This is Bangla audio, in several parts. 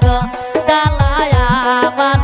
গো ডালায় আমার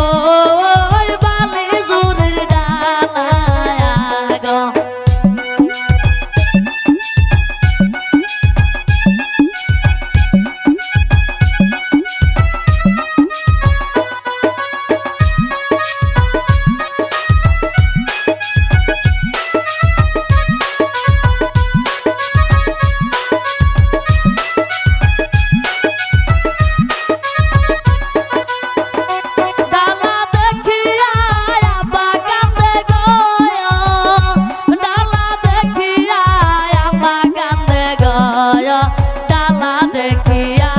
ওই বালি জুরির ডালায় গো দেখিয়া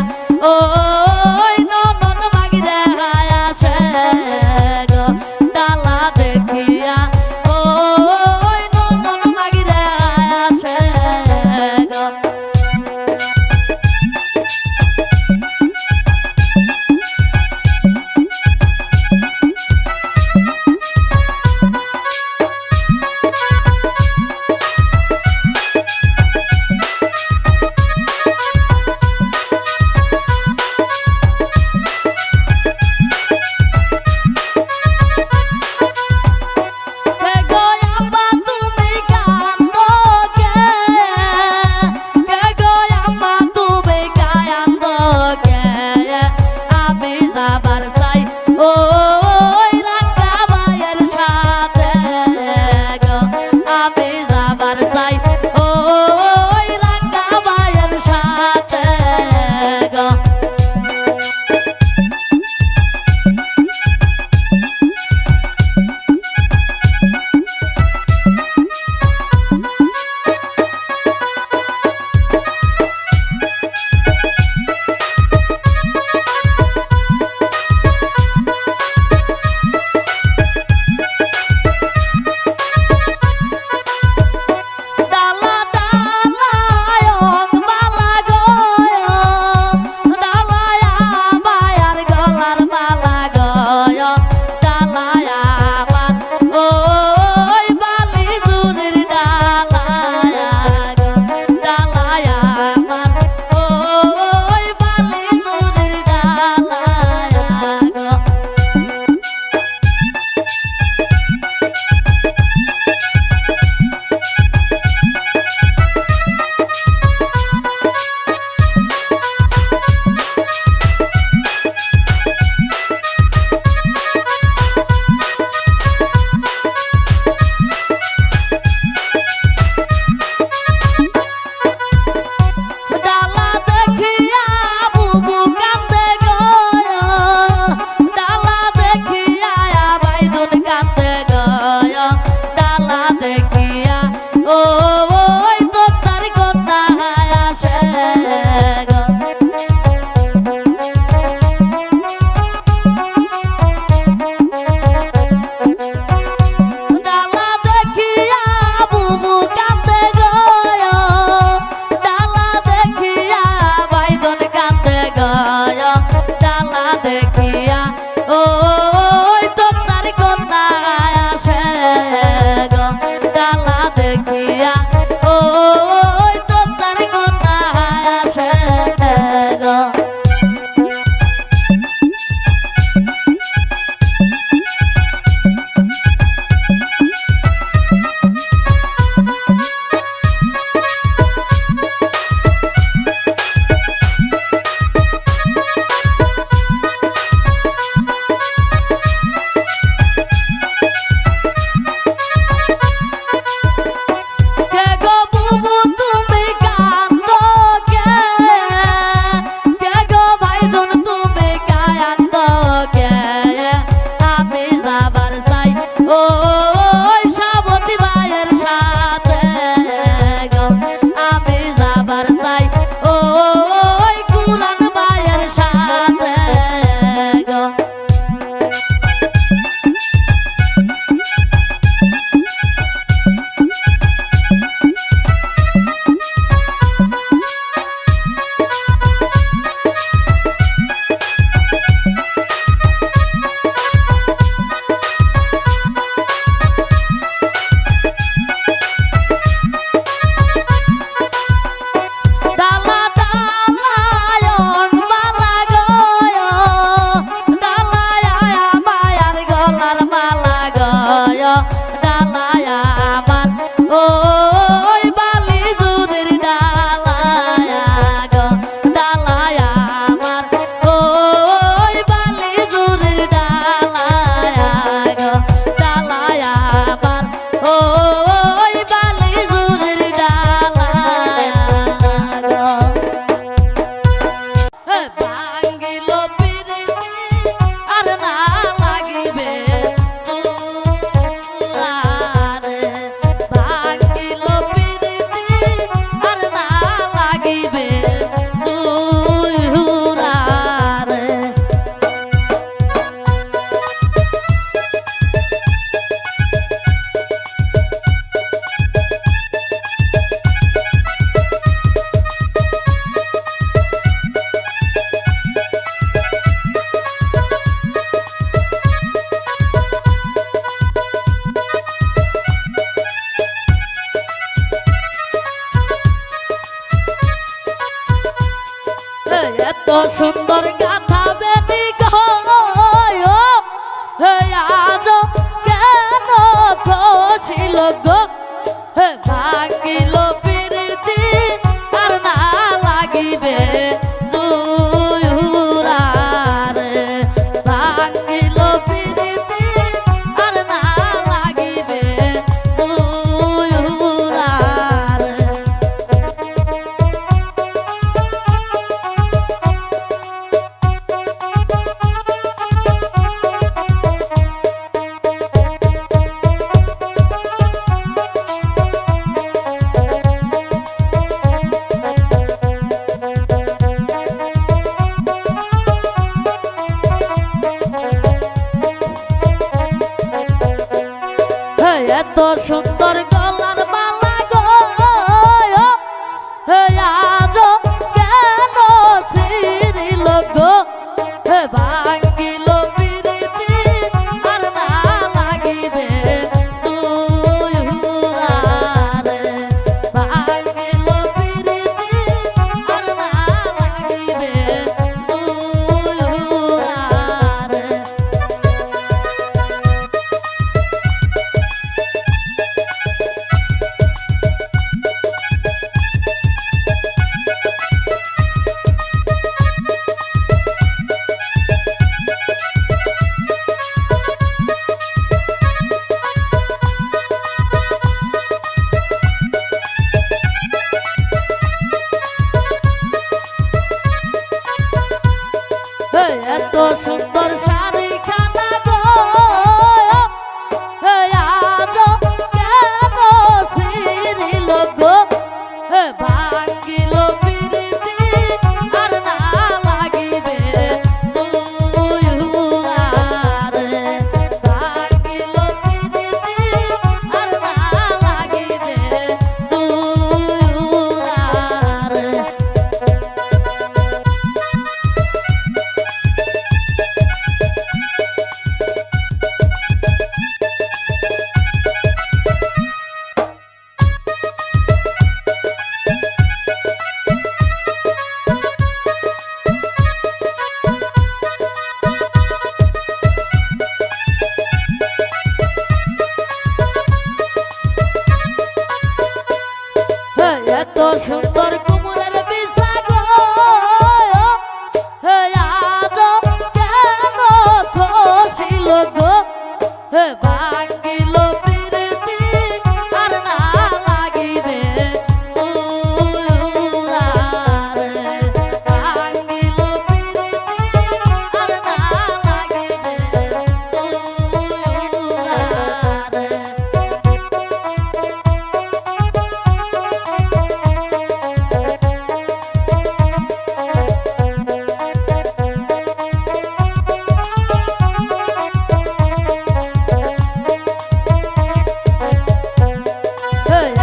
ওই ননদ মাগিরে হায়াছে গো ডালা দেখিয়া ওই ননদ মাগিরে হায়াছে গো দেখিয়া ওই তো তার কন্যা হায়াছে গো ডালা দেখিয়া বুবু কাঁদে গো ডালা দেখিয়া বাইদন কাঁদে গো ডালা দেখিয়া ওই তো তার কন্যা হায়াছে গো ডালা দেখিয়া ওই তো তার কন্যা হায়াছে গো সুন্দর গাথা বেনি গো হে আজ কেন খসিল গো হে ভাঙিল প্রীতি আর না লাগিবে জুহুরারে ভাঙিল প্রীতি আর না লাগিবে জুহুরারে এত সুন্দর গলার মালা গো হে আজ কেন ছিড়িল গো হে ভাঙিল প্রীতি আর না লাগিবে জুহুরারে ভাঙিল প্রীতি আর না লাগিবে জুহুরারে এত সুন্দর শাড়ি খানা গো হে আজ কেন ছিড়িল গো হে ভাঙিল প্রীতি আর না লাগিবে জুহুরারে ভাঙিল প্রীতি আর না লাগিবে জুহুরারে এত সুন্দর কুমুরের বিছা গো হে আজ কেন খসিল গো হে ভাঙিল প্রীতি আর না লাগিবে জুহুরারে ভাঙিল প্রীতি আর না লাগিবে জুহুরারে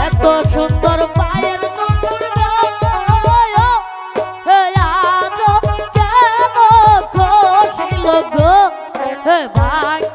এত সুন্দর পায়ের নুপুর গো হে আজ কেন খসিল গো হে ভাঙ